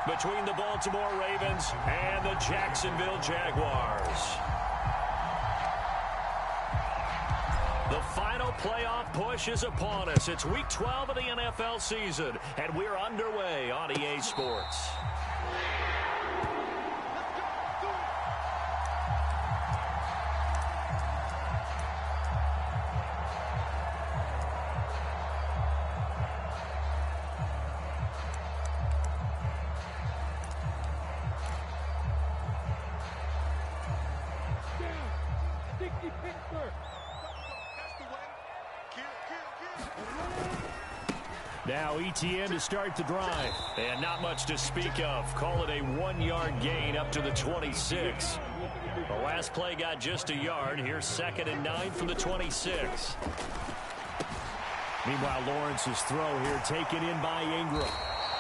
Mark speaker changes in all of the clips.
Speaker 1: between the Baltimore Ravens and the Jacksonville Jaguars. The final playoff push is upon us. It's Week 12 of the NFL season, and we're underway on EA Sports. Now ETN to start the drive. And not much to speak of. Call it a 1-yard gain up to the 26. The last play got just a yard. Here's 2nd and 9 from the 26. Meanwhile, Lawrence's throw here taken in by Ingram.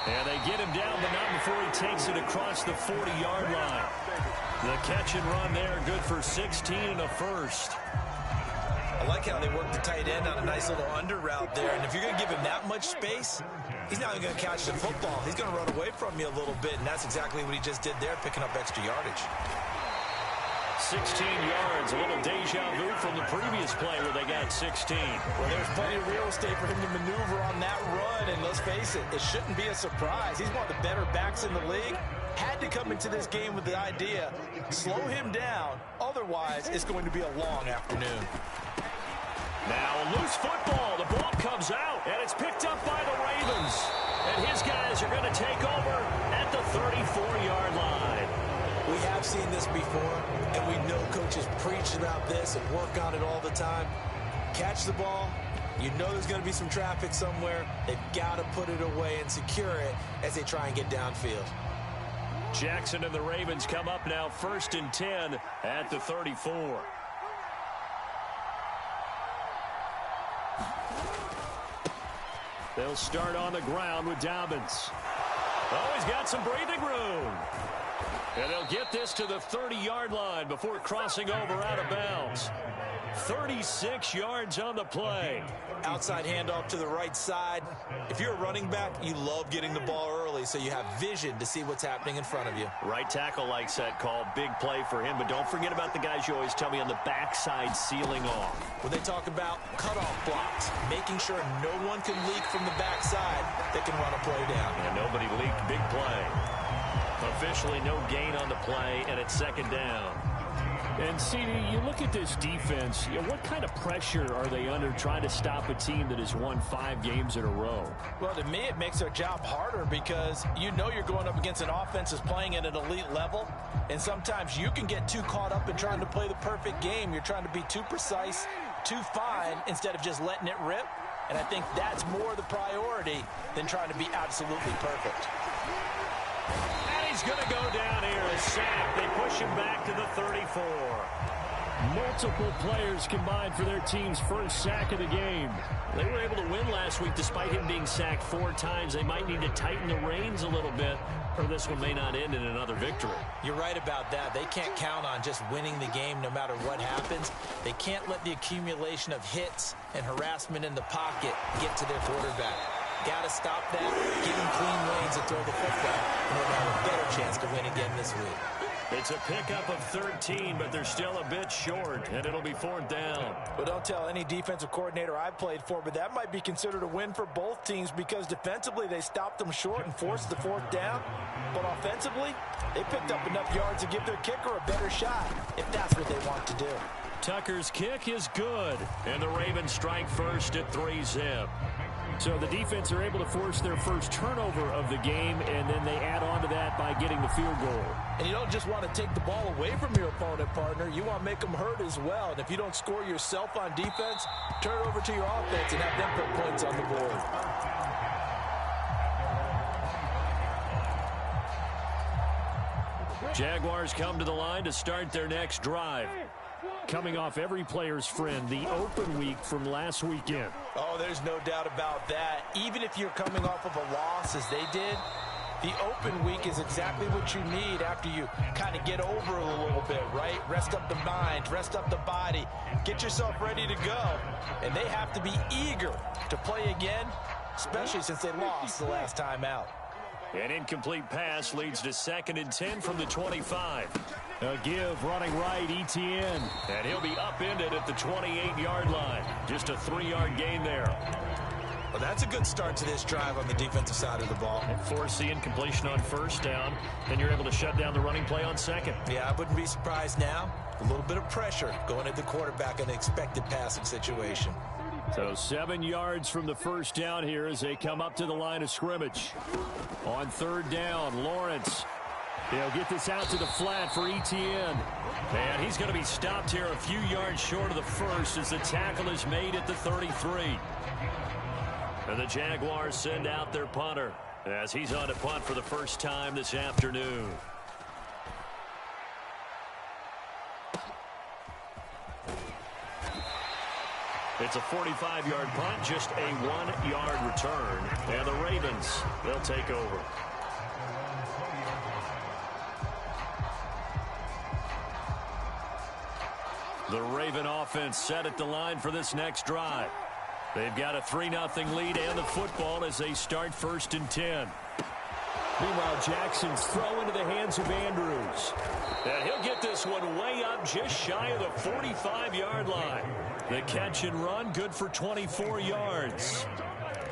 Speaker 1: And they get him down, but not before he takes it across the 40-yard line. The catch and run there, good for 16 and a first.
Speaker 2: I like how they work the tight end on a nice little under route there. And if you're going to give him that much space, he's not even going to catch the football. He's going to run away from you a little bit, and that's exactly what he just did there, picking up extra yardage.
Speaker 1: 16 yards, a little deja vu from the previous play where they got 16.
Speaker 3: Well, there's plenty of real estate for him to maneuver on that run, and let's face it, it shouldn't be a surprise. He's one of the better backs in the league. Had to come into this game with the idea, slow him down, otherwise it's going to be a long afternoon.
Speaker 1: Now a loose football. The ball comes out, and it's picked up by the Ravens. And his guys are going to take over at the 34-yard line.
Speaker 2: We have seen this before, and we know coaches preach about this and work on it all the time. Catch the ball. You know there's going to be some traffic somewhere. They've got to put it away and secure it as they try and get downfield.
Speaker 1: Jackson and the Ravens come up now 1st and 10 at the 34. They'll start on the ground with Dobbins. Oh, he's got some breathing room. And they'll get this to the 30-yard line before crossing over out of bounds. 36 yards on the play.
Speaker 2: Outside handoff to the right side. If you're a running back, you love getting the ball early so you have vision to see what's happening in front of you.
Speaker 1: Right tackle likes that call. Big play for him. But don't forget about the guys you always tell me on the backside sealing off.
Speaker 2: When they talk about cutoff blocks, making sure no one can leak from the backside that can run a play down.
Speaker 1: And nobody leaked. Big play. Officially no gain on the play, and it's 2nd down. And, CD, you look at this defense, what kind of pressure are they under trying to stop a team that has won 5 games in a row?
Speaker 3: Well, to me, it makes their job harder because you know you're going up against an offense that's playing at an elite level, and sometimes you can get too caught up in trying to play the perfect game. You're trying to be too precise, too fine, instead of just letting it rip. And I think that's more the priority than trying to be absolutely perfect.
Speaker 1: And he's going to go down here, a sack. They push him back to the 34. Multiple players combined for their team's first sack of the game. They were able to win last week despite him being sacked 4 times. They might need to tighten the reins a little bit, or this one may not end in another victory.
Speaker 2: You're right about that. They can't count on just winning the game no matter what happens. They can't let the accumulation of hits and harassment in the pocket get to their quarterback. Got to stop that, give him clean lanes and throw the football in order to have a better chance to win again this week.
Speaker 1: It's a pickup of 13, but they're still a bit short, and it'll be 4th down.
Speaker 3: Well, don't tell any defensive coordinator I've played for, but that might be considered a win for both teams because defensively they stopped them short and forced the 4th down. But offensively, they picked up enough yards to give their kicker a better shot if that's what they want to do.
Speaker 1: Tucker's kick is good, and the Ravens strike first at 3-zip. So the defense are able to force their first turnover of the game, and then they add on to that by getting the field goal.
Speaker 3: And you don't just want to take the ball away from your opponent, partner. You want to make them hurt as well. And if you don't score yourself on defense, turn it over to your offense and have them put points on the board.
Speaker 1: Jaguars come to the line to start their next drive. Coming off every player's friend, the open week from last weekend.
Speaker 3: Oh, there's no doubt about that. Even if you're coming off of a loss as they did, the open week is exactly what you need after you kind of get over it a little bit, right? Rest up the mind, rest up the body, get yourself ready to go. And they have to be eager to play again, especially since they lost the last time out.
Speaker 1: An incomplete pass leads to 2nd and 10 from the 25. A give running right, Etienne. And he'll be upended at the 28-yard line. Just a 3-yard gain there.
Speaker 2: Well, that's a good start to this drive on the defensive side of the ball.
Speaker 1: And force the incompletion on 1st down. Then you're able to shut down the running play on 2nd.
Speaker 2: Yeah, I wouldn't be surprised now. A little bit of pressure going at the quarterback in an expected passing situation.
Speaker 1: So 7 yards from the 1st down here as they come up to the line of scrimmage. On 3rd down, Lawrence. They'll get this out to the flat for Etienne. And he's going to be stopped here a few yards short of the 1st as the tackle is made at the 33. And the Jaguars send out their punter as he's on to punt for the first time this afternoon. It's a 45-yard punt, just a 1-yard return. And the Ravens, they'll take over. The Raven offense set at the line for this next drive. They've got a 3-0 lead and the football as they start 1st and 10. Meanwhile, Jackson's throw into the hands of Andrews. And he'll get this one way up just shy of the 45-yard line. The catch and run, good for 24 yards.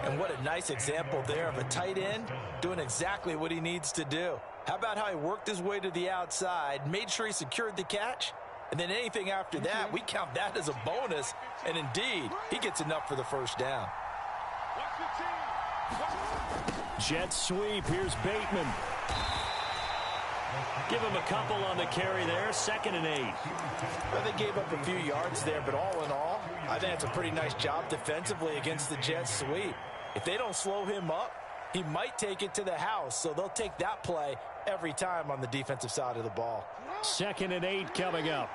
Speaker 3: And what a nice example there of a tight end doing exactly what he needs to do. How about how he worked his way to the outside, made sure he secured the catch, and then anything after that, we count that as a bonus. And indeed, he gets enough for the 1st down.
Speaker 1: Jet sweep. Here's Bateman. Give him a couple on the carry there. 2nd and 8.
Speaker 3: Well, they gave up a few yards there, but all in all, I think it's a pretty nice job defensively against the jet sweep. If they don't slow him up, he might take it to the house, so they'll take that play every time on the defensive side of the ball.
Speaker 1: 2nd and 8 coming up.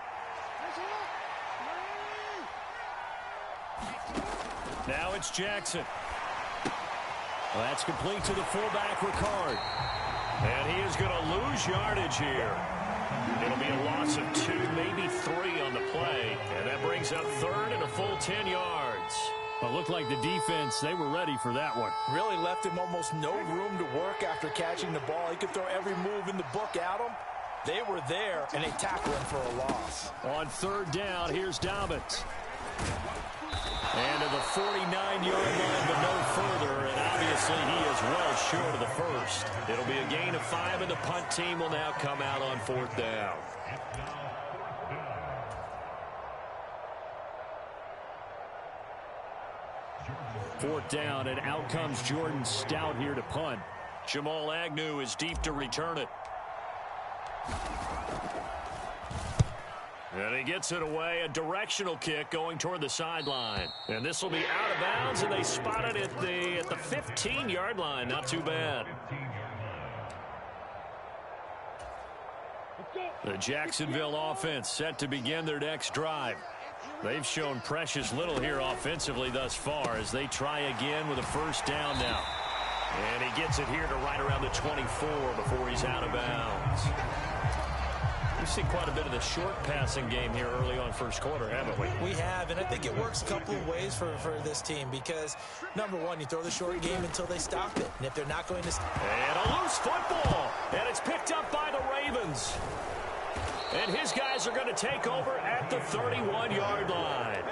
Speaker 1: Now it's Jackson. Well, that's complete to the fullback, Ricard. And he is going to lose yardage here. It'll be a loss of 2, maybe 3 on the play. And that brings up 3rd and a full 10 yards. Well, it looked like the defense, they were ready for that one.
Speaker 3: Really left him almost no room to work after catching the ball. He could throw every move in the book at him. They were there, and they tackled him for a loss.
Speaker 1: On 3rd down, here's Dobbins. And to the 49-yard line, but no further. And obviously, he is well short of the 1st. It'll be a gain of 5, and the punt team will now come out on 4th down. Fourth down, and out comes Jordan Stout here to punt. Jamal Agnew is deep to return it. And he gets it away, a directional kick going toward the sideline. And this will be out of bounds, and they spot it at the 15-yard line. Not too bad. The Jacksonville offense set to begin their next drive. They've shown precious little here offensively thus far as they try again with a 1st down now. And he gets it here to right around the 24 before he's out of bounds. We've seen quite a bit of the short passing game here early on 1st quarter, haven't we?
Speaker 2: We have, and I think it works a couple of ways for this team because, number one, you throw the short game until they stop it. And if they're not going to...
Speaker 1: And a loose football, and it's picked up by the Ravens. And his guys are going to take over at the 31-yard line.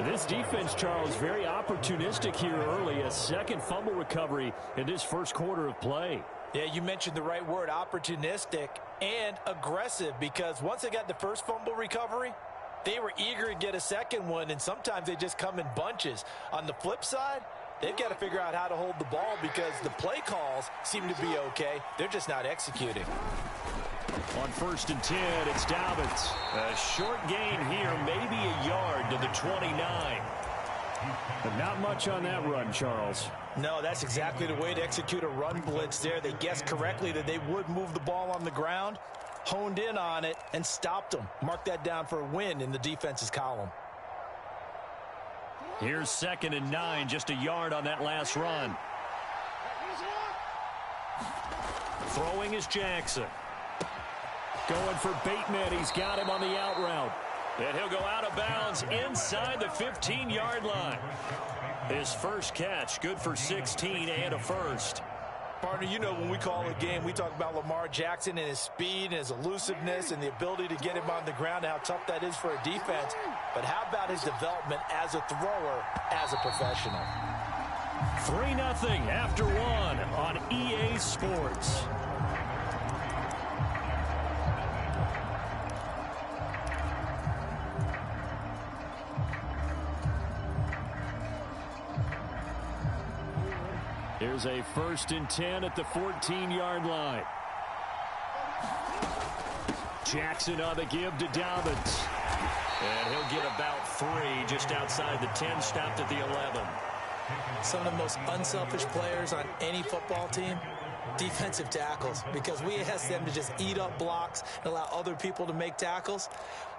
Speaker 1: This defense, Charles, very opportunistic here early. A 2nd fumble recovery in this 1st quarter of play.
Speaker 3: Yeah, you mentioned the right word, opportunistic and aggressive, because once they got the 1st fumble recovery, they were eager to get a 2nd one, and sometimes they just come in bunches. On the flip side, they've got to figure out how to hold the ball because the play calls seem to be okay. They're just not executing.
Speaker 1: On 1st and 10, it's Dobbins. A short gain here, maybe a yard to the 29. But not much on that run, Charles.
Speaker 3: No, that's exactly the way to execute a run blitz there. They guessed correctly that they would move the ball on the ground, honed in on it, and stopped them. Mark that down for a win in the defense's column.
Speaker 1: Here's 2nd and 9, just a yard on that last run. Throwing is Jackson. Going for Bateman. He's got him on the out route. And he'll go out of bounds inside the 15-yard line. His first catch, good for 16 and a 1st.
Speaker 3: Partner, you know when we call a game, we talk about Lamar Jackson and his speed and his elusiveness and the ability to get him on the ground and how tough that is for a defense. But how about his development as a thrower, as a professional?
Speaker 1: 3-0 after one on EA Sports. Here's a 1st and 10 at the 14-yard line. Jackson on the give to Dobbins. And he'll get about 3 just outside the 10, stopped at the 11.
Speaker 2: Some of the most unselfish players on any football team, defensive tackles, because we ask them to just eat up blocks and allow other people to make tackles.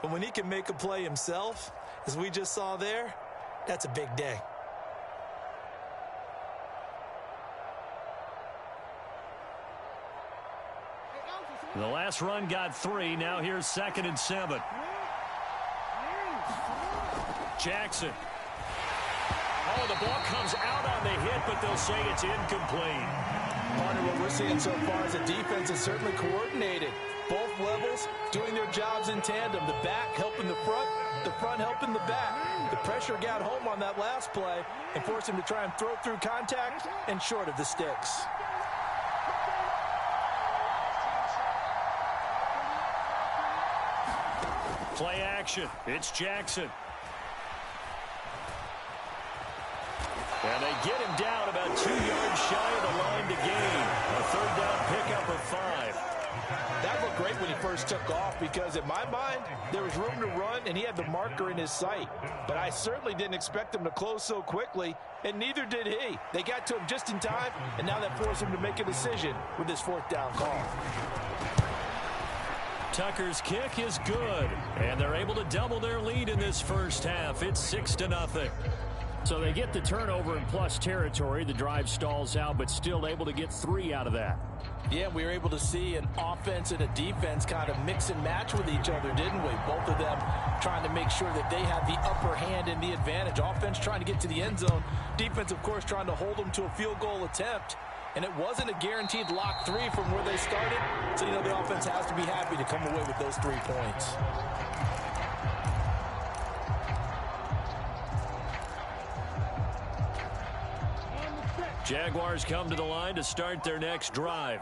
Speaker 2: But when he can make a play himself, as we just saw there, that's a big day.
Speaker 1: The last run got 3. Now here's 2nd and 7. Jackson. Oh, the ball comes out on the hit, but they'll say it's incomplete.
Speaker 3: Partner, what we're seeing so far is the defense is certainly coordinated. Both levels doing their jobs in tandem. The back helping the front helping the back. The pressure got home on that last play and forced him to try and throw through contact and short of the sticks.
Speaker 1: Play action. It's Jackson. And they get him down about 2 yards shy of the line to gain. A 3rd down pickup of 5.
Speaker 3: That looked great when he first took off because in my mind, there was room to run and he had the marker in his sight. But I certainly didn't expect him to close so quickly, and neither did he. They got to him just in time, and now that forced him to make a decision with his 4th down call.
Speaker 1: Tucker's kick is good, and they're able to double their lead in this first half. It's 6-0. So they get the turnover in plus territory. The drive stalls out, but still able to get 3 out of that.
Speaker 3: Yeah, we were able to see an offense and a defense kind of mix and match with each other, didn't we? Both of them trying to make sure that they had the upper hand and the advantage. Offense trying to get to the end zone. Defense, of course, trying to hold them to a field goal attempt. And it wasn't a guaranteed lock 3 from where they started. So, the offense has to be happy to come away with those 3 points.
Speaker 1: Jaguars come to the line to start their next drive.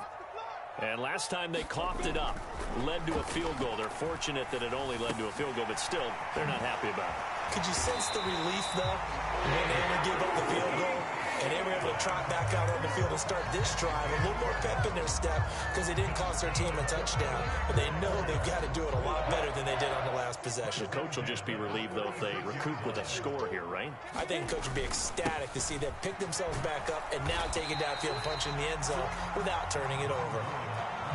Speaker 1: And last time they coughed it up, led to a field goal. They're fortunate that it only led to a field goal, but still, they're not happy about it.
Speaker 2: Could you sense the relief, though, when they only gave up the field goal? And they were able to trot back out on the field and start this drive. A little more pep in their step because they didn't cost their team a touchdown. But they know they've got to do it a lot better than they did on the last possession.
Speaker 1: The coach will just be relieved, though, if they recoup with a score here, right?
Speaker 2: I think the coach would be ecstatic to see them pick themselves back up and now take it downfield, punching the end zone without turning it over.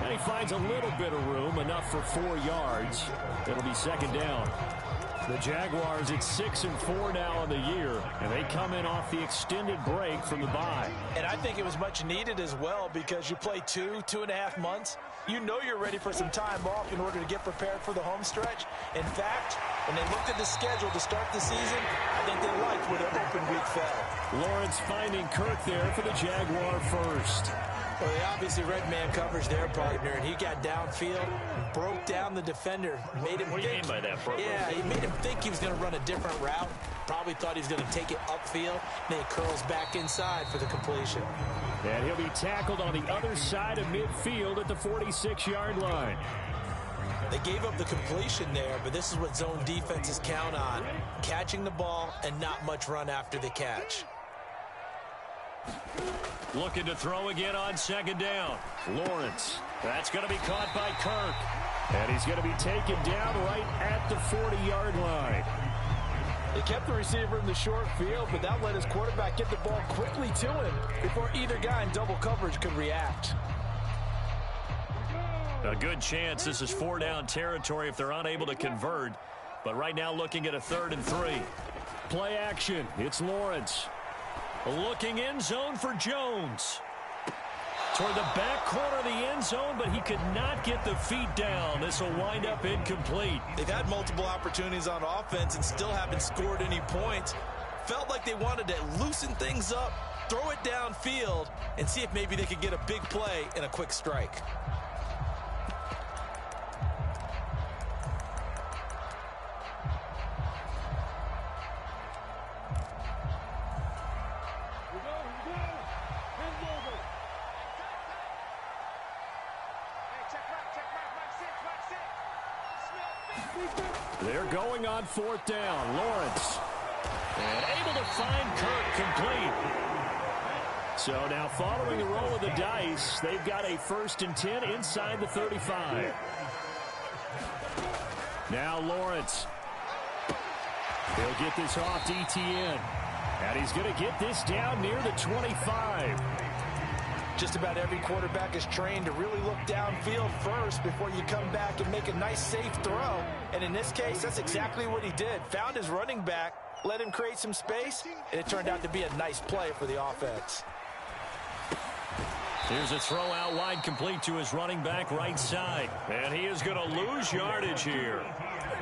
Speaker 1: And he finds a little bit of room, enough for 4 yards. It'll be 2nd down. The Jaguars at 6-4 now on the year, and they come in off the extended break from the bye.
Speaker 3: And I think it was much needed as well because you play 2.5 months. You know you're ready for some time off in order to get prepared for the home stretch. In fact, when they looked at the schedule to start the season, I think they liked where their open week fell.
Speaker 1: Lawrence finding Kirk there for the Jaguar first.
Speaker 2: Well, they obviously read man coverage their partner, and he got downfield, broke down the defender, made him
Speaker 1: What do you mean by that, bro?
Speaker 2: Yeah, he made him think he was going to run a different route. Probably thought he was going to take it upfield. Then he curls back inside for the completion.
Speaker 1: And he'll be tackled on the other side of midfield at the 46-yard line.
Speaker 2: They gave up the completion there, but this is what zone defenses count on. Catching the ball and not much run after the catch.
Speaker 1: Looking to throw again on 2nd down. Lawrence. That's going to be caught by Kirk. And he's going to be taken down right at the 40-yard line.
Speaker 3: They kept the receiver in the short field, but that let his quarterback get the ball quickly to him before either guy in double coverage could react.
Speaker 1: A good chance this is 4-down territory if they're unable to convert. But right now looking at a 3rd and 3. Play action. It's Lawrence. Looking end zone for Jones. Toward the back corner of the end zone, but he could not get the feet down. This will wind up incomplete.
Speaker 3: They've had multiple opportunities on offense and still haven't scored any points. Felt like they wanted to loosen things up, throw it downfield, and see if maybe they could get a big play and a quick strike.
Speaker 1: They're going on 4th down. Lawrence. And able to find Kirk complete. So now following the roll of the dice, they've got a 1st and 10 inside the 35. Now Lawrence. He'll get this off to ETN. And he's going to get this down near the 25.
Speaker 3: Just about every quarterback is trained to really look downfield first before you come back and make a nice, safe throw. And in this case, that's exactly what he did. Found his running back, let him create some space, and it turned out to be a nice play for the offense.
Speaker 1: Here's a throw out wide, complete to his running back right side. And he is going to lose yardage here.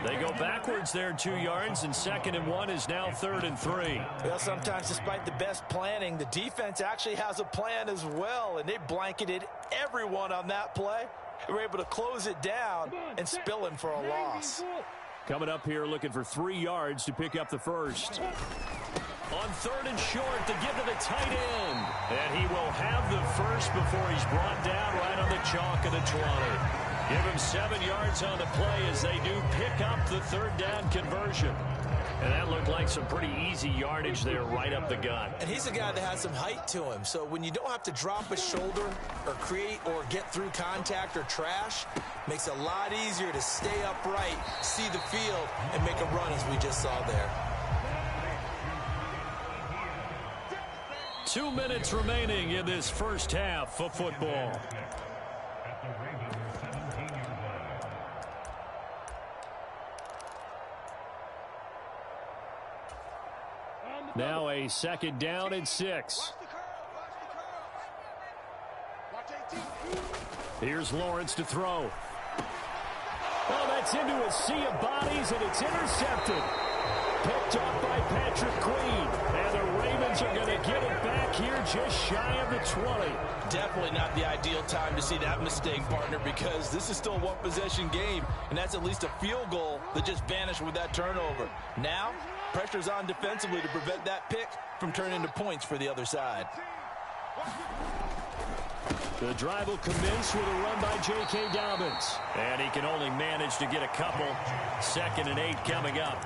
Speaker 1: They go backwards there 2 yards, and 2nd and 1 is now 3rd and 3.
Speaker 3: Well, sometimes despite the best planning, the defense actually has a plan as well, and they blanketed everyone on that play. They were able to close it down and spill him for a loss.
Speaker 1: Coming up here looking for 3 yards to pick up the first. On 3rd and short to give to the tight end. And he will have the first before he's brought down right on the chalk of the 20. Give him 7 yards on the play as they do pick up the 3rd down conversion. And that looked like some pretty easy yardage there right up the gut.
Speaker 2: And he's a guy that has some height to him. So when you don't have to drop a shoulder or create or get through contact or trash, makes it a lot easier to stay upright, see the field, and make a run as we just saw there.
Speaker 1: 2 minutes remaining in this first half of football. Now a 2nd down and 6. Here's Lawrence to throw. Oh, that's into a sea of bodies, and it's intercepted. Picked up by Patrick Queen. And the Ravens are going to get it back here just shy of the 20.
Speaker 3: Definitely not the ideal time to see that mistake, partner, because this is still a one-possession game, and that's at least a field goal that just vanished with that turnover. Now, pressure's on defensively to prevent that pick from turning into points for the other side.
Speaker 1: The drive will commence with a run by J.K. Dobbins. And he can only manage to get a couple. 2nd and 8 coming up.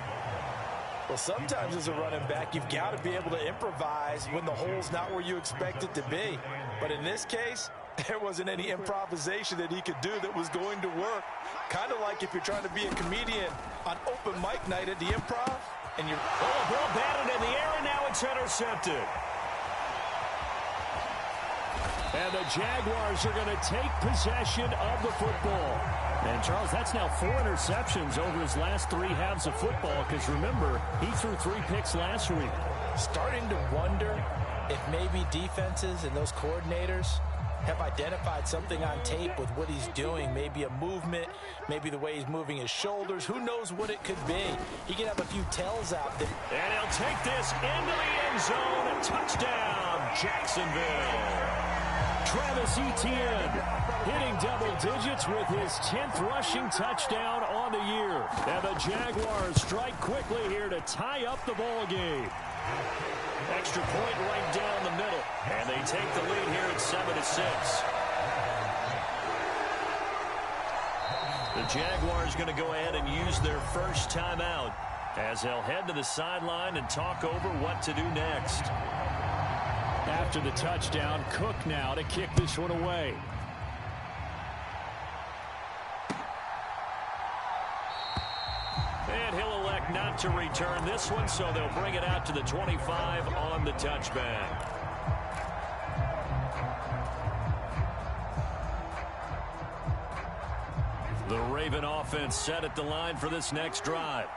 Speaker 3: Well, sometimes as a running back, you've got to be able to improvise when the hole's not where you expect it to be. But in this case, there wasn't any improvisation that he could do that was going to work. Kind of like if you're trying to be a comedian on open mic night at the Improv, and you're...
Speaker 1: Oh, the ball batted in the air, and now it's intercepted. And the Jaguars are going to take possession of the football. And, Charles, that's now 4 interceptions over his last 3 halves of football, because, remember, he threw 3 picks last week.
Speaker 3: Starting to wonder if maybe defenses and those coordinators have identified something on tape with what he's doing. Maybe a movement, maybe the way he's moving his shoulders. Who knows what it could be? He can have a few tells out there.
Speaker 1: And he'll take this into the end zone. Touchdown, Jacksonville. Travis Etienne hitting double digits with his 10th rushing touchdown on the year. And the Jaguars strike quickly here to tie up the ball game. Extra point right down the middle. And they take the lead here at 7-6. The Jaguars going to go ahead and use their first timeout as they'll head to the sideline and talk over what to do next. After the touchdown, Cook now to kick this one away. And he'll elect not to return this one, so they'll bring it out to the 25 on the touchback. The Raven offense set at the line for this next drive.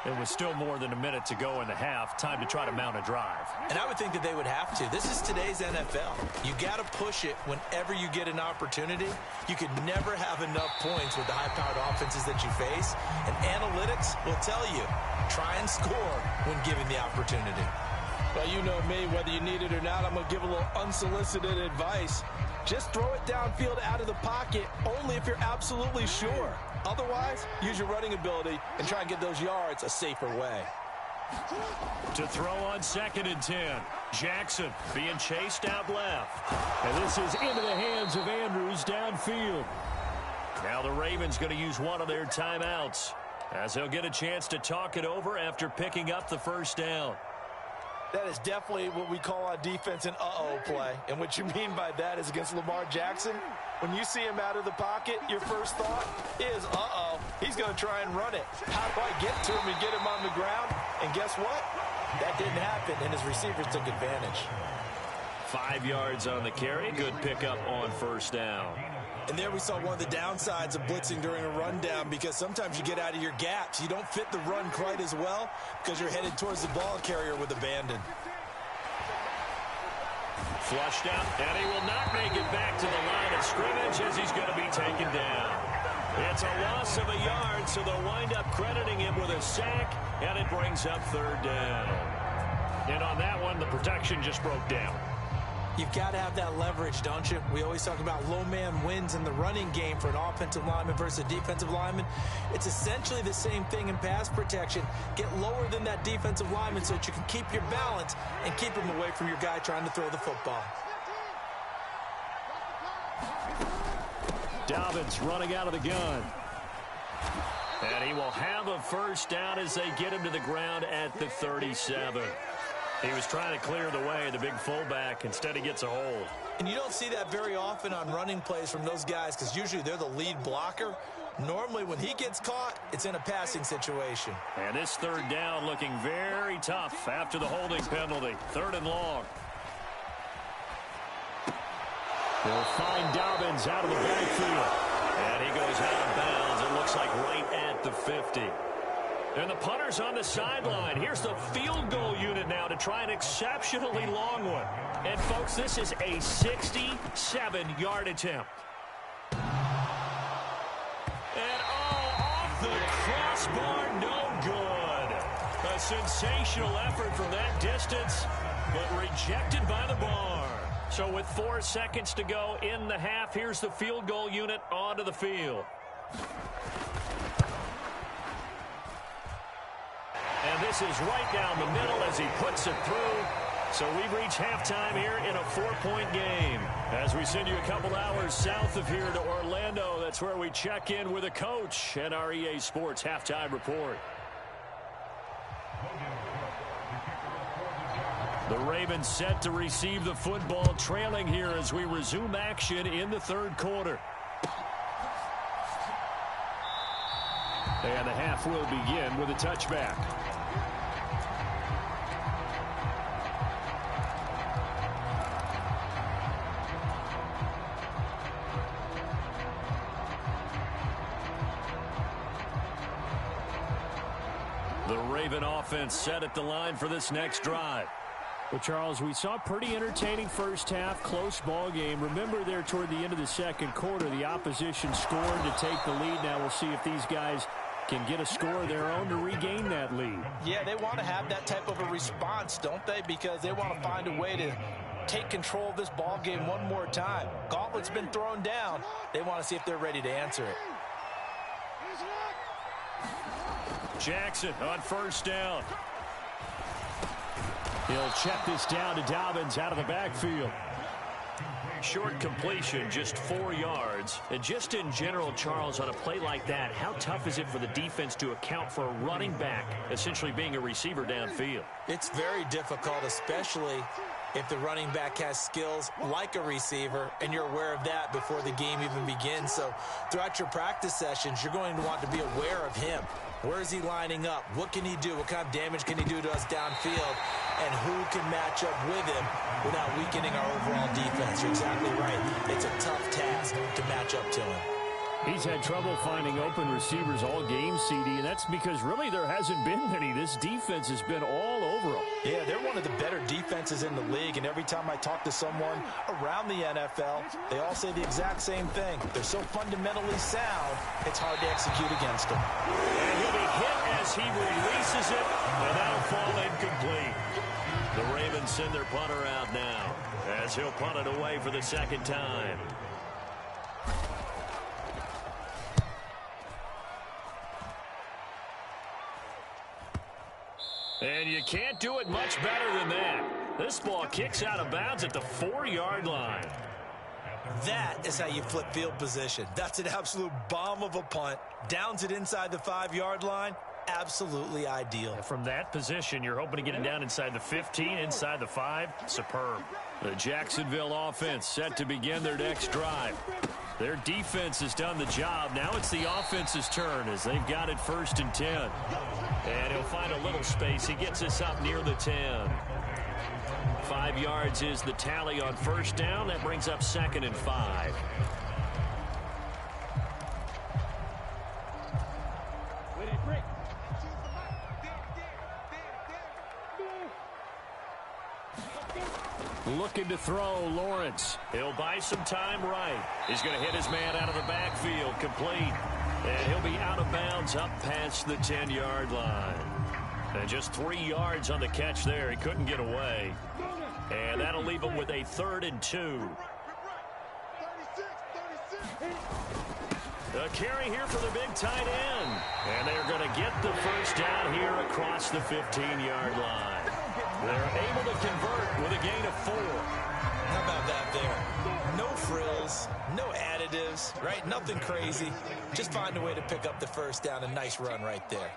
Speaker 1: It was still more than a minute to go in the half. Time to try to mount a drive.
Speaker 2: And I would think that they would have to. This is today's NFL. You got to push it whenever you get an opportunity. You could never have enough points with the high-powered offenses that you face. And analytics will tell you, try and score when given the opportunity.
Speaker 3: Well, you know me, whether you need it or not, I'm going to give a little unsolicited advice. Just throw it downfield out of the pocket only if you're absolutely sure. Otherwise, use your running ability and try and get those yards a safer way.
Speaker 1: To throw on 2nd and 10. Jackson being chased out left. And this is into the hands of Andrews downfield. Now the Ravens going to use one of their timeouts as they'll get a chance to talk it over after picking up the first down.
Speaker 3: That is definitely what we call on defense an uh-oh play. And what you mean by that is against Lamar Jackson, when you see him out of the pocket, your first thought is, uh-oh, he's going to try and run it. How do I get to him and get him on the ground? And guess what? That didn't happen, and his receivers took advantage.
Speaker 1: 5 yards on the carry. Good pickup on first down.
Speaker 2: And there we saw one of the downsides of blitzing during a rundown, because sometimes you get out of your gaps. You don't fit the run quite as well because you're headed towards the ball carrier with abandon.
Speaker 1: Flushed out, and he will not make it back to the line of scrimmage as he's going to be taken down. It's a loss of a yard, so they'll wind up crediting him with a sack, and it brings up 3rd down. And on that one, the protection just broke down.
Speaker 2: You've got to have that leverage, don't you? We always talk about low man wins in the running game for an offensive lineman versus a defensive lineman. It's essentially the same thing in pass protection. Get lower than that defensive lineman so that you can keep your balance and keep him away from your guy trying to throw the football.
Speaker 1: Dobbins running out of the gun. And he will have a first down as they get him to the ground at the 37. He was trying to clear the way, the big fullback. Instead, he gets a hold.
Speaker 2: And you don't see that very often on running plays from those guys because usually they're the lead blocker. Normally, when he gets caught, it's in a passing situation.
Speaker 1: And this 3rd down looking very tough after the holding penalty. 3rd and long. They'll find Dobbins out of the backfield. And he goes out of bounds. It looks like right at the 50. And the punter's on the sideline. Here's the field goal unit now to try an exceptionally long one. And, folks, this is a 67-yard attempt. And, off the crossbar, no good. A sensational effort from that distance, but rejected by the bar. So with 4 seconds to go in the half, here's the field goal unit onto the field. And this is right down the middle as he puts it through. So we reach halftime here in a 4-point game. As we send you a couple hours south of here to Orlando, that's where we check in with a coach at our EA Sports Halftime Report. The Ravens set to receive the football, trailing here as we resume action in the 3rd quarter. And the half will begin with a touchback. The Raven offense set at the line for this next drive. Well, Charles, we saw a pretty entertaining first half, close ball game. Remember there toward the end of the 2nd quarter, the opposition scored to take the lead. Now we'll see if these guys can get a score of their own to regain that lead.
Speaker 3: Yeah, they want to have that type of a response, don't they? Because they want to find a way to take control of this ball game one more time. Gauntlet's been thrown down. They want to see if they're ready to answer it.
Speaker 1: Jackson on first down. He'll check this down to Dobbins out of the backfield. Short completion, just 4 yards. And just in general, Charles, on a play like that, how tough is it for the defense to account for a running back essentially being a receiver downfield?
Speaker 2: It's very difficult, especially if the running back has skills like a receiver, and you're aware of that before the game even begins. So throughout your practice sessions, you're going to want to be aware of him. Where is he lining up? What can he do? What kind of damage can he do to us downfield? And who can match up with him without weakening our overall defense? You're exactly right. It's a tough task to match up to him.
Speaker 1: He's had trouble finding open receivers all game, CD, and that's because really there hasn't been many. This defense has been all over them.
Speaker 3: Yeah, they're one of the better defenses in the league, and every time I talk to someone around the NFL, they all say the exact same thing. They're so fundamentally sound, it's hard to execute against them.
Speaker 1: And he'll be hit as he releases it, and that'll fall incomplete. The Ravens send their punter out now as he'll punt it away for the second time. And you can't do it much better than that. This ball kicks out of bounds at the 4-yard line.
Speaker 2: That is how you flip field position. That's an absolute bomb of a punt. Downs it inside the 5-yard line. Absolutely ideal.
Speaker 1: From that position, you're hoping to get it down inside the 15, inside the 5. Superb. The Jacksonville offense set to begin their next drive. Their defense has done the job. Now it's the offense's turn as they've got it 1st and 10. And he'll find a little space. He gets us up near the 10. 5 yards is the tally on 1st down. That brings up 2nd and 5. Looking to throw, Lawrence. He'll buy some time right. He's going to hit his man out of the backfield, complete. And he'll be out of bounds up past the 10-yard line. And just 3 yards on the catch there. He couldn't get away. And that'll leave him with a 3rd and 2. A carry here for the big tight end. And they're going to get the 1st down here across the 15-yard line. They're able to convert with a gain of 4.
Speaker 2: How about that there? No frills, no additives, right? Nothing crazy. Just find a way to pick up the 1st down. A nice run right there.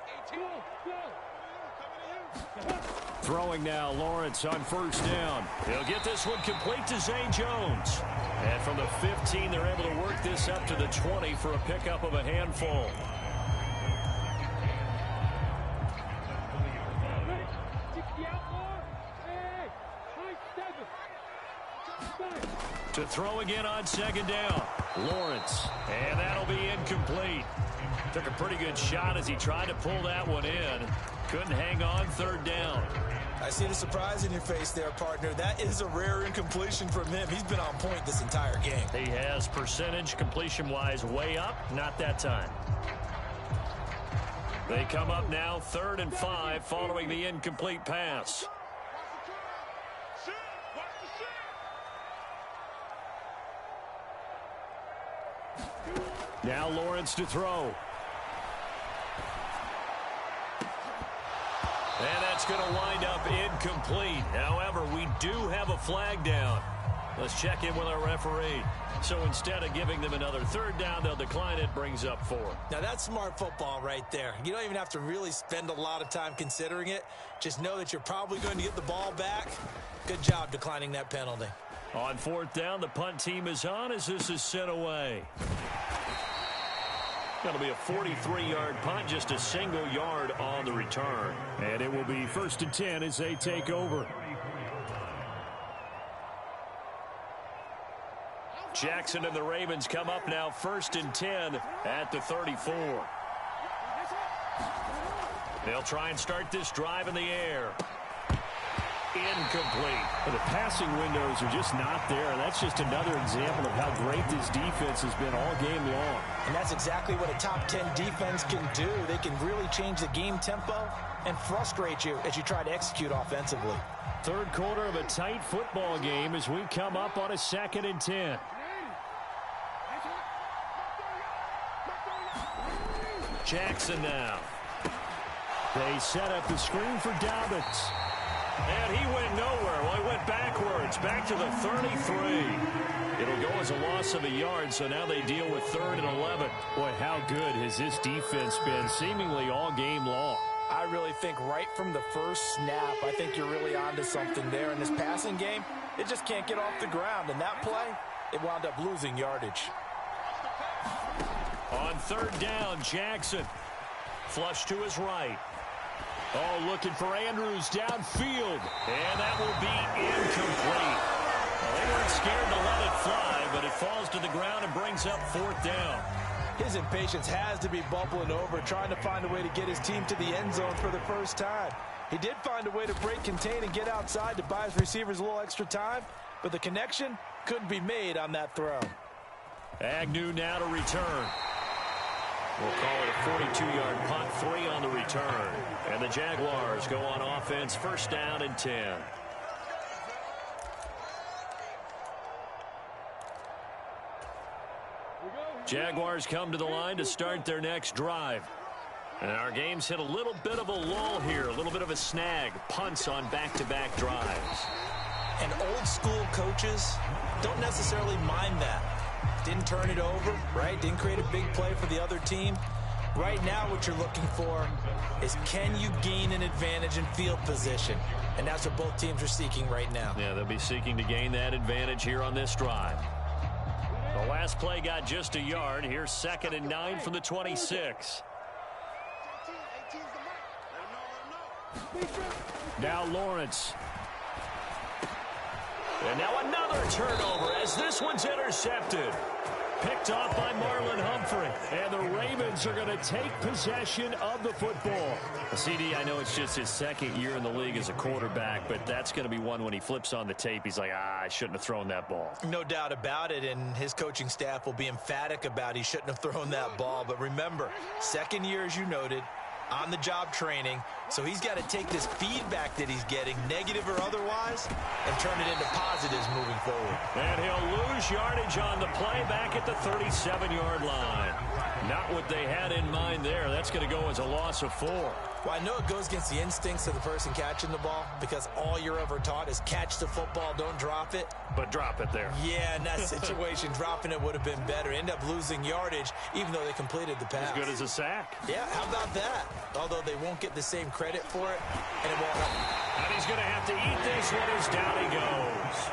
Speaker 1: Throwing now, Lawrence on 1st down. He'll get this one complete to Zay Jones. And from the 15, they're able to work this up to the 20 for a pickup of a handful. To throw again on 2nd down. Lawrence. And that'll be incomplete. Took a pretty good shot as he tried to pull that one in. Couldn't hang on 3rd down.
Speaker 2: I see the surprise in your face there, partner. That is a rare incompletion from him. He's been on point this entire game.
Speaker 1: He has percentage completion-wise way up. Not that time. They come up now 3rd and 5 following the incomplete pass. Now Lawrence to throw. And that's going to wind up incomplete. However, we do have a flag down. Let's check in with our referee. So instead of giving them another 3rd down, they'll decline it. Brings up 4.
Speaker 2: Now that's smart football right there. You don't even have to really spend a lot of time considering it. Just know that you're probably going to get the ball back. Good job declining that penalty.
Speaker 1: On 4th down, the punt team is on as this is sent away. That'll be a 43-yard punt, just a single yard on the return. And it will be 1st and 10 as they take over. Jackson and the Ravens come up now 1st and 10 at the 34. They'll try and start this drive in the air. Incomplete. The passing windows are just not there. That's just another example of how great this defense has been all game long.
Speaker 2: And that's exactly what a top 10 defense can do. They can really change the game tempo and frustrate you as you try to execute offensively.
Speaker 1: 3rd quarter of a tight football game as we come up on a 2nd and 10. Jackson now. They set up the screen for Dobbins. And he went nowhere. Well, he went backwards, back to the 33. It'll go as a loss of a yard, so now they deal with 3rd and 11. Boy, how good has this defense been seemingly all game long?
Speaker 2: I really think right from the first snap, I think you're really onto something there. In this passing game, it just can't get off the ground. And that play, it wound up losing yardage.
Speaker 1: On 3rd down, Jackson. Flush to his right. Oh, looking for Andrews downfield. And that will be incomplete. Well, they weren't scared to let it fly, but it falls to the ground and brings up 4th down.
Speaker 2: His impatience has to be bubbling over, trying to find a way to get his team to the end zone for the first time. He did find a way to break contain and get outside to buy his receivers a little extra time, but the connection couldn't be made on that throw.
Speaker 1: Agnew now to return. We'll call it a 42-yard punt, 3 on the return. And the Jaguars go on offense, 1st down and 10. Jaguars come to the line to start their next drive. And our game's hit a little bit of a lull here, a little bit of a snag. Punts on back-to-back drives.
Speaker 2: And old school coaches don't necessarily mind that. Didn't turn it over, right? Didn't create a big play for the other team. Right now what you're looking for is, can you gain an advantage in field position? And that's what both teams are seeking right now.
Speaker 1: Yeah, they'll be seeking to gain that advantage here on this drive. The last play got just a yard. Here's 2nd and 9 from the 26. Now Lawrence. And now another turnover as this one's intercepted. Picked off by Marlon Humphrey. And the Ravens are going to take possession of the football. CD, I know it's just his 2nd year in the league as a quarterback, but that's going to be one when he flips on the tape. He's like, I shouldn't have thrown that ball.
Speaker 2: No doubt about it, and his coaching staff will be emphatic about he shouldn't have thrown that ball. But remember, 2nd year, as you noted, on-the-job training, so he's got to take this feedback that he's getting, negative or otherwise, and turn it into positives moving forward.
Speaker 1: And he'll lose yardage on the play back at the 37-yard line. Not what they had in mind there. That's going to go as a loss of 4.
Speaker 2: Well, I know it goes against the instincts of the person catching the ball, because all you're ever taught is catch the football, don't drop it.
Speaker 1: But drop it there.
Speaker 2: Yeah, in that situation, dropping it would have been better. End up losing yardage, even though they completed the pass.
Speaker 1: As good as a sack.
Speaker 2: Yeah, how about that? Although they won't get the same credit for it, and it won't help.
Speaker 1: And he's going to have to eat this one as down he goes.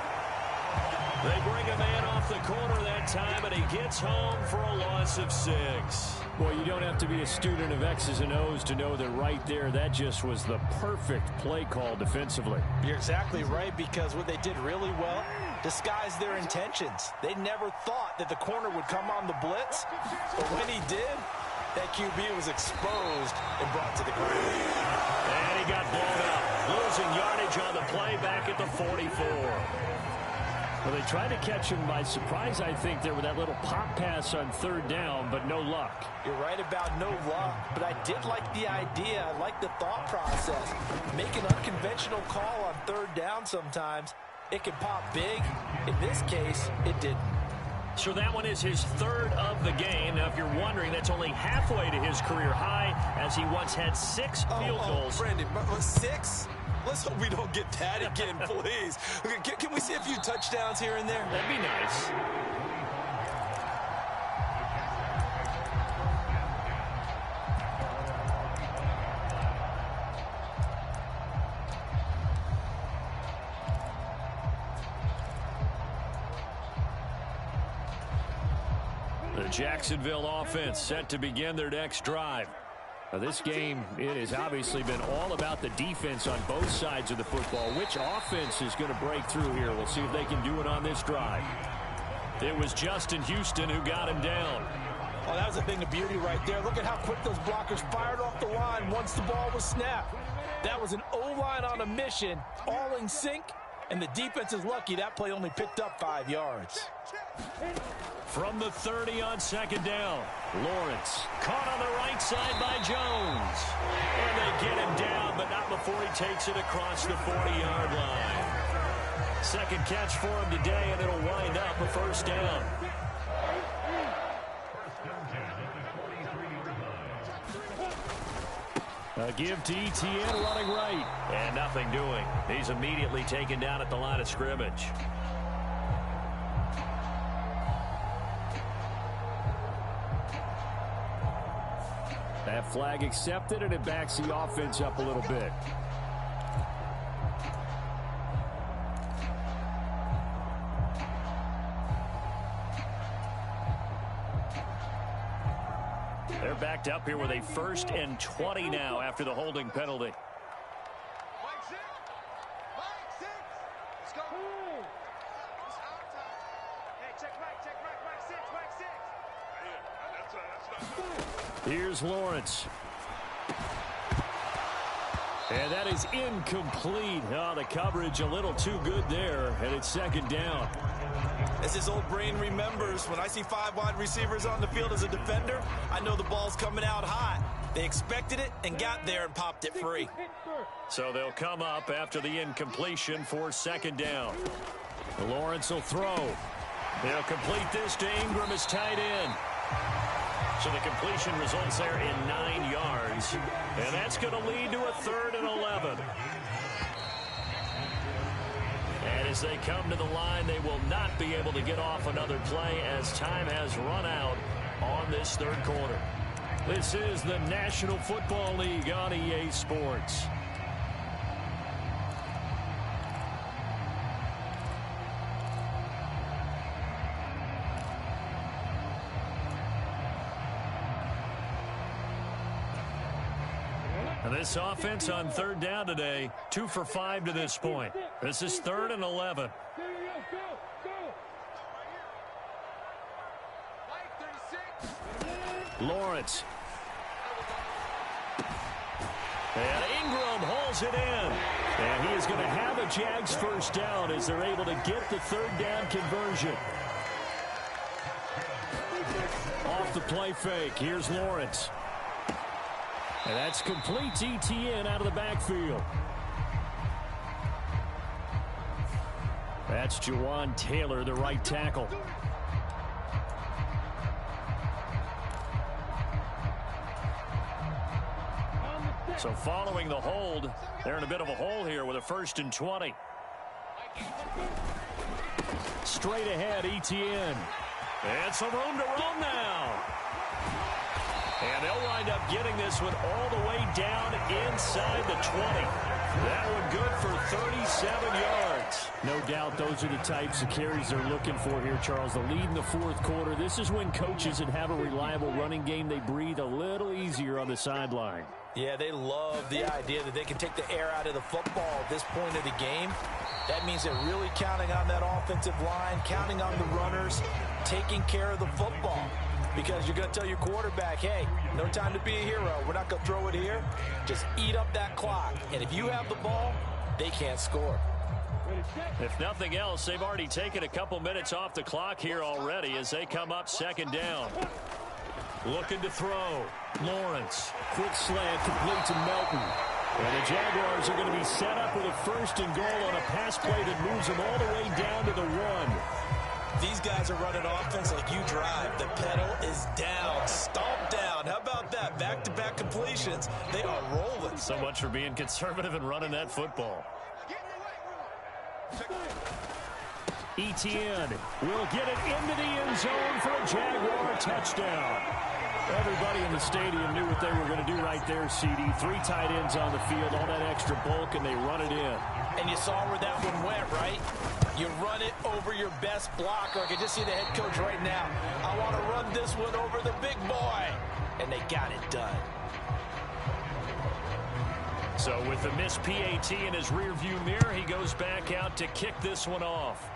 Speaker 1: They bring a man off the corner that time, and he gets home for a loss of 6. Well, you don't have to be a student of X's and O's to know that right there, that just was the perfect play call defensively.
Speaker 3: You're exactly right, because what they did really well, disguised their intentions. They never thought that the corner would come on the blitz, but when he did, that QB was exposed and brought to the ground.
Speaker 1: And he got blown up, losing yardage on the play back at the 44. Well, they tried to catch him by surprise, I think, there with that little pop pass on 3rd down, but no luck.
Speaker 3: You're right about no luck, but I did like the idea. I like the thought process. Make an unconventional call on 3rd down sometimes. It can pop big. In this case, it didn't.
Speaker 1: So that one is his 3rd of the game. Now, if you're wondering, that's only halfway to his career high, as he once had 6 field goals.
Speaker 2: Brandon, 6? Let's hope we don't get that again, please. Can we see a few touchdowns here and there?
Speaker 1: That'd be nice. The Jacksonville offense set to begin their next drive. Now, this game, it has obviously been all about the defense on both sides of the football. Which offense is going to break through here? We'll see if they can do it on this drive. It was Justin Houston who got him down.
Speaker 3: Oh, that was a thing of beauty right there. Look at how quick those blockers fired off the line once the ball was snapped. That was an O-line on a mission, all in sync, and the defense is lucky that play only picked up 5 yards.
Speaker 1: From the 30 on 2nd down, Lawrence caught on the right side by Jones. And they get him down, but not before he takes it across the 40-yard line. 2nd catch for him today, and it'll wind up a 1st down. A give to Etienne running right. And nothing doing. He's immediately taken down at the line of scrimmage. That flag accepted, and it backs the offense up a little bit. They're backed up here with a 1st and 20 now after the holding penalty. Here's Lawrence. And that is incomplete. Oh, the coverage a little too good there, and it's 2nd down.
Speaker 2: As his old brain remembers, when I see 5 wide receivers on the field as a defender, I know the ball's coming out hot. They expected it and got there and popped it free.
Speaker 1: So they'll come up after the incompletion for 2nd down. Lawrence will throw. They'll complete this to Ingram as tight end. So the completion results there in 9 yards. And that's going to lead to a 3rd and 11. And as they come to the line, they will not be able to get off another play as time has run out on this 3rd quarter. This is the National Football League on EA Sports. And this offense on 3rd down today, 2 for 5 to this point. This is 3rd and 11. Lawrence. And Ingram hauls it in. And he is going to have a Jags first down as they're able to get the 3rd down conversion. Off the play fake. Here's Lawrence. And that's complete to ETN out of the backfield. That's Jawan Taylor, the right tackle. So following the hold, they're in a bit of a hole here with a 1st and 20. Straight ahead, ETN. And some room to run now. And they'll wind up getting this one all the way down inside the 20. That one good for 37 yards. No doubt those are the types of carries they're looking for here, Charles. The lead in the 4th quarter. This is when coaches that have a reliable running game, they breathe a little easier on the sideline.
Speaker 3: Yeah, they love the idea that they can take the air out of the football at this point of the game. That means they're really counting on that offensive line, counting on the runners, taking care of the football. Because you're going to tell your quarterback, hey, no time to be a hero. We're not going to throw it here. Just eat up that clock. And if you have the ball, they can't score.
Speaker 1: If nothing else, they've already taken a couple minutes off the clock here already as they come up 2nd down. Looking to throw. Lawrence. Quick slant complete to Melton. And the Jaguars are going to be set up with a 1st and goal on a pass play that moves them all the way down to the 1.
Speaker 3: These guys are running offense like you drive. The pedal is down. Stomp down. How about that? Back-to-back completions. They are rolling.
Speaker 1: So much for being conservative and running that football. ETN will get it into the end zone for a Jaguar touchdown. Everybody in the stadium knew what they were going to do right there, CD. 3 tight ends on the field, all that extra bulk, and they run it in.
Speaker 3: And you saw where that one went, right? You run it over your best blocker. I can just see the head coach right now. I want to run this one over the big boy. And they got it done.
Speaker 1: So with the missed PAT in his rearview mirror, he goes back out to kick this one off.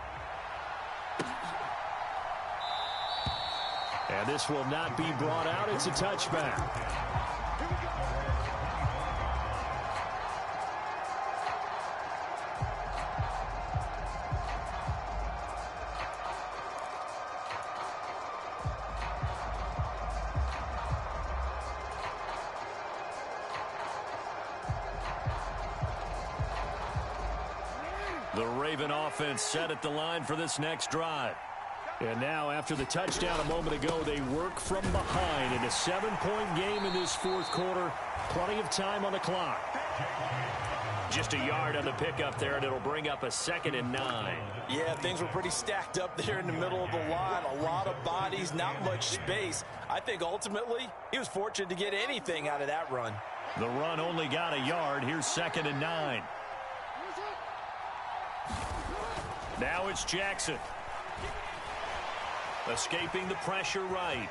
Speaker 1: And this will not be brought out. It's a touchback. The Raven offense set at the line for this next drive. And now, after the touchdown a moment ago, they work from behind in a 7-point game in this 4th quarter. Plenty of time on the clock. Just a yard on the pickup there, and it'll bring up a 2nd and 9.
Speaker 3: Yeah, things were pretty stacked up there in the middle of the line. A lot of bodies, not much space. I think ultimately he was fortunate to get anything out of that run.
Speaker 1: The run only got a yard. Here's 2nd and 9. Now it's Jackson. Escaping the pressure right.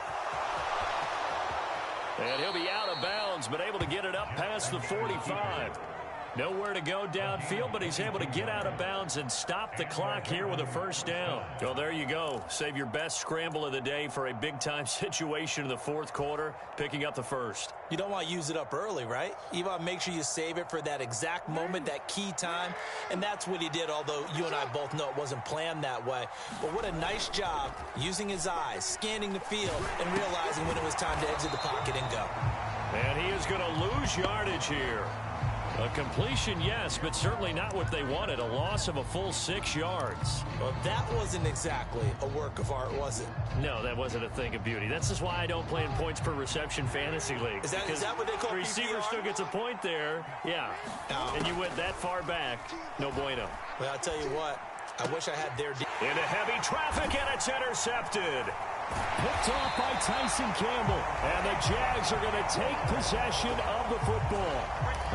Speaker 1: And he'll be out of bounds, but able to get it up past the 45. Nowhere to go downfield, but he's able to get out of bounds and stop the clock here with a 1st down. Well, there you go. Save your best scramble of the day for a big-time situation in the 4th quarter, picking up the 1st.
Speaker 2: You don't want to use it up early, right? You want to make sure you save it for that exact moment, that key time. And that's what he did, although you and I both know it wasn't planned that way. But what a nice job using his eyes, scanning the field, and realizing when it was time to exit the pocket and go.
Speaker 1: And he is going to lose yardage here. A completion, yes, but certainly not what they wanted. A loss of a full 6 yards.
Speaker 2: Well, that wasn't exactly a work of art, was it?
Speaker 1: No, that wasn't a thing of beauty. That's just why I don't play in points per reception fantasy league.
Speaker 2: Is that what they call
Speaker 1: the receiver
Speaker 2: PPR?
Speaker 1: still gets a point there. Yeah.
Speaker 2: Oh.
Speaker 1: And you went that far back. No bueno.
Speaker 2: Well, I'll tell you what. I wish I had their...
Speaker 1: Into heavy traffic, and it's intercepted. Picked off by Tyson Campbell. And the Jags are going to take possession of the football.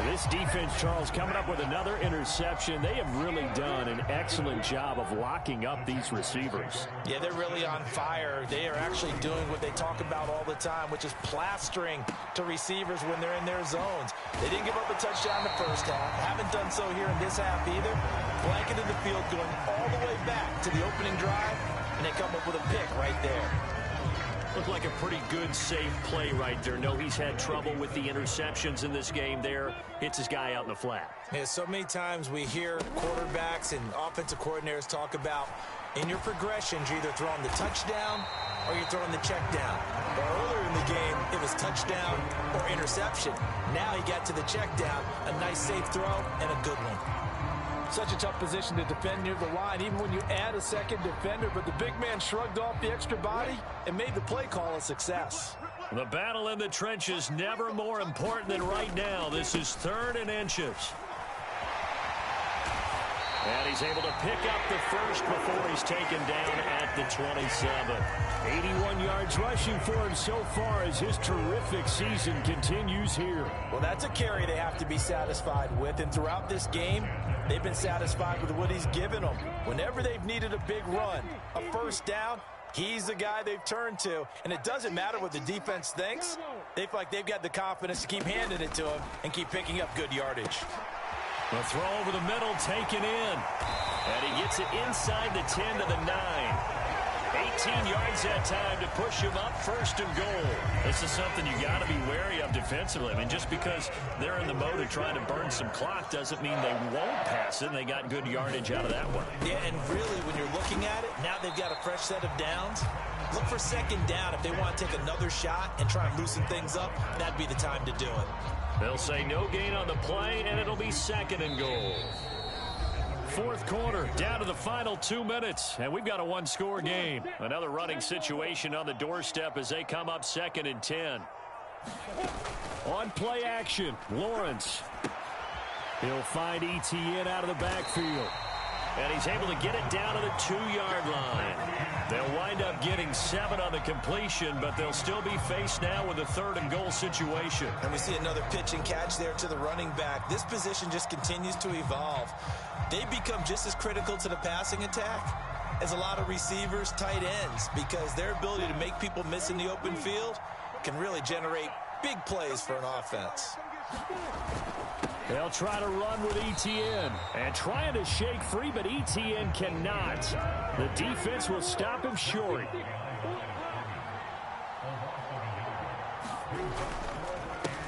Speaker 1: This defense, Charles, coming up with another interception. They have really done an excellent job of locking up these receivers.
Speaker 3: Yeah, they're really on fire. They are actually doing what they talk about all the time, which is plastering to receivers when they're in their zones. They didn't give up a touchdown in the first half. Haven't done so here in this half either. Blanketed the field going all the way back to the opening drive, and they come up with a pick right there.
Speaker 1: Looked like a pretty good, safe play right there. No, he's had trouble with the interceptions in this game there. Hits his guy out in the flat.
Speaker 2: Yeah, so many times we hear quarterbacks and offensive coordinators talk about in your progressions, you're either throwing the touchdown or you're throwing the check down. But earlier in the game, it was touchdown or interception. Now he got to the check down, a nice safe throw, and a good one.
Speaker 3: Such a tough position to defend near the line, even when you add a second defender. But the big man shrugged off the extra body and made the play call a success.
Speaker 1: The battle in the trenches never more important than right now. This is 3rd and inches. And he's able to pick up the first before he's taken down at the 27. 81 yards rushing for him so far as his terrific season continues here.
Speaker 3: Well, that's a carry they have to be satisfied with. And throughout this game, they've been satisfied with what he's given them. Whenever they've needed a big run, a first down, he's the guy they've turned to. And it doesn't matter what the defense thinks. They feel like they've got the confidence to keep handing it to him and keep picking up good yardage.
Speaker 1: The throw over the middle taken in. And he gets it inside the 10 to the 9. 18 yards that time to push him up, 1st and goal. This is something you got to be wary of defensively. I mean, just because they're in the mode of trying to burn some clock doesn't mean they won't pass it. They got good yardage out of that one.
Speaker 2: Yeah, and really, when you're looking at it, now they've got a fresh set of downs. Look for 2nd down. If they want to take another shot and try and loosen things up, that'd be the time to do it.
Speaker 1: They'll say no gain on the play, and it'll be 2nd and goal. 4th quarter, down to the final 2 minutes, and we've got a 1-score game. Another running situation on the doorstep as they come up 2nd and 10. On play action, Lawrence. He'll find Etienne out of the backfield. And he's able to get it down to the 2-yard line. They'll wind up getting 7 on the completion, but they'll still be faced now with a 3rd and goal situation.
Speaker 2: And we see another pitch and catch there to the running back. This position just continues to evolve. They become just as critical to the passing attack as a lot of receivers, tight ends, because their ability to make people miss in the open field can really generate big plays for an offense.
Speaker 1: They'll try to run with Etienne and trying to shake free, but Etienne cannot. The defense will stop him short.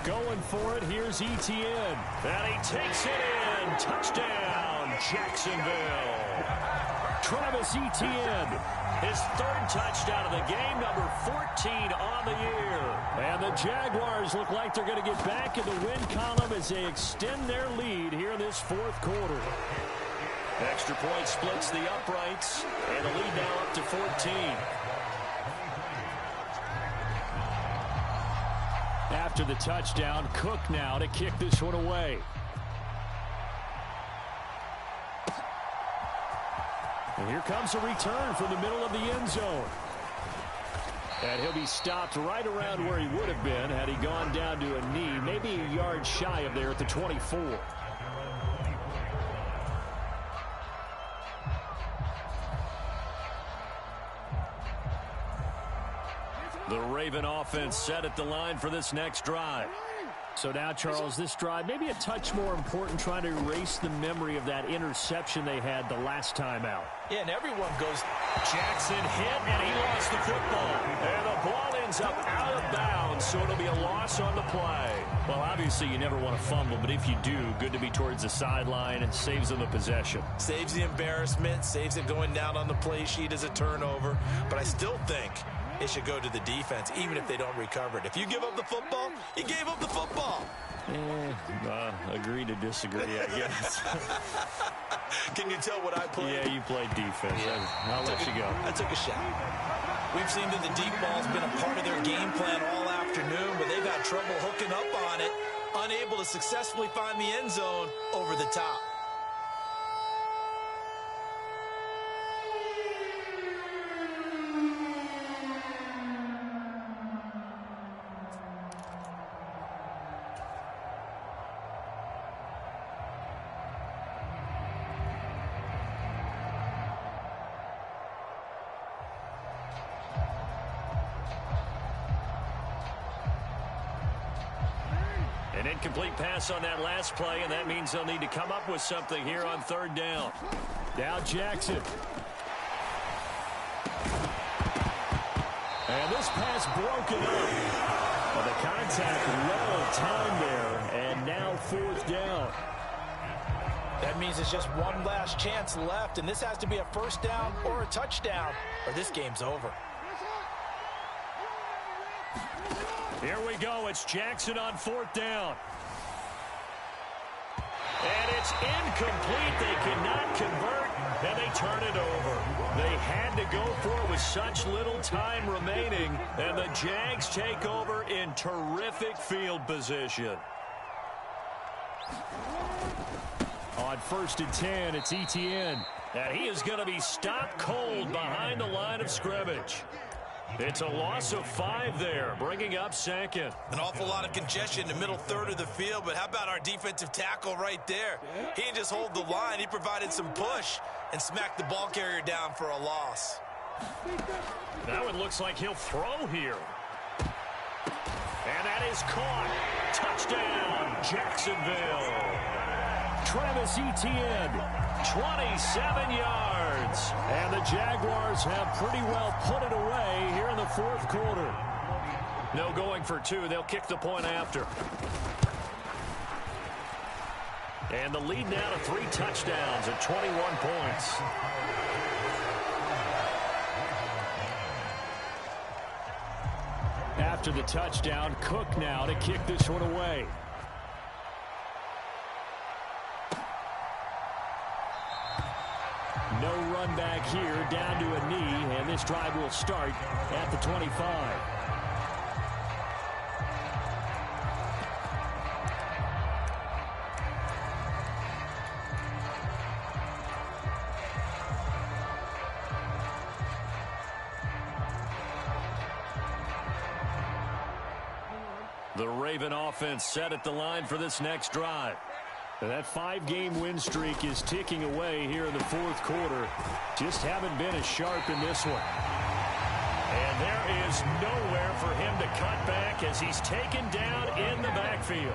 Speaker 1: Going for it, here's Etienne. And he takes it in. Touchdown, Jacksonville. Travis Etienne, his 3rd touchdown of the game, number 14 on the year. And the Jaguars look like they're going to get back in the win column as they extend their lead here in this 4th quarter. Extra point splits the uprights, and the lead now up to 14. After the touchdown, Cook now to kick this one away. And here comes a return from the middle of the end zone. And he'll be stopped right around where he would have been had he gone down to a knee, maybe a yard shy of there at the 24. The Raven offense set at the line for this next drive. So now, Charles, this drive maybe a touch more important, trying to erase the memory of that interception they had the last time out.
Speaker 3: Yeah, and everyone goes.
Speaker 1: Jackson hit, and he lost the football. And the ball ends up out of bounds, so it'll be a loss on the play. Well, obviously, you never want to fumble, but if you do, good to be towards the sideline and saves them the possession.
Speaker 3: Saves the embarrassment, saves it going down on the play sheet as a turnover. But I still think it should go to the defense, even if they don't recover it. If you give up the football, you gave up the football.
Speaker 1: Agree to disagree, I guess.
Speaker 3: Can you tell what I played?
Speaker 1: Yeah, you played defense.
Speaker 3: Yeah.
Speaker 1: I'll let you go.
Speaker 3: I took a shot. We've seen that the deep ball's been a part of their game plan all afternoon, but they've had trouble hooking up on it, unable to successfully find the end zone over the top.
Speaker 1: An incomplete pass on that last play, and that means they'll need to come up with something here on third down. Now Jackson. And this pass broken up. Well, the contact well timed there, and now fourth down.
Speaker 3: That means there's just one last chance left, and this has to be a first down or a touchdown, or this game's over.
Speaker 1: Here we go. It's Jackson on fourth down. And it's incomplete. They cannot convert, and they turn it over. They had to go for it with such little time remaining, and the Jags take over in terrific field position. On 1st and 10, it's Etienne. And he is going to be stopped cold behind the line of scrimmage. It's a loss of 5 there, bringing up second.
Speaker 3: An awful lot of congestion in the middle third of the field, but how about our defensive tackle right there? He didn't just hold the line. He provided some push and smacked the ball carrier down for a loss.
Speaker 1: That one looks like he'll throw here. And that is caught. Touchdown, Jacksonville. Travis Etienne, 27 yards. And the Jaguars have pretty well put it away here in the fourth quarter. No going for 2. They'll kick the point after. And the lead now to 3 touchdowns at 21 points. After the touchdown, Cook now to kick this one away. No run back here, down to a knee, and this drive will start at the 25. The Raven offense set at the line for this next drive. And that 5-game win streak is ticking away here in the fourth quarter. Just haven't been as sharp in this one. And there is nowhere for him to cut back as he's taken down in the backfield.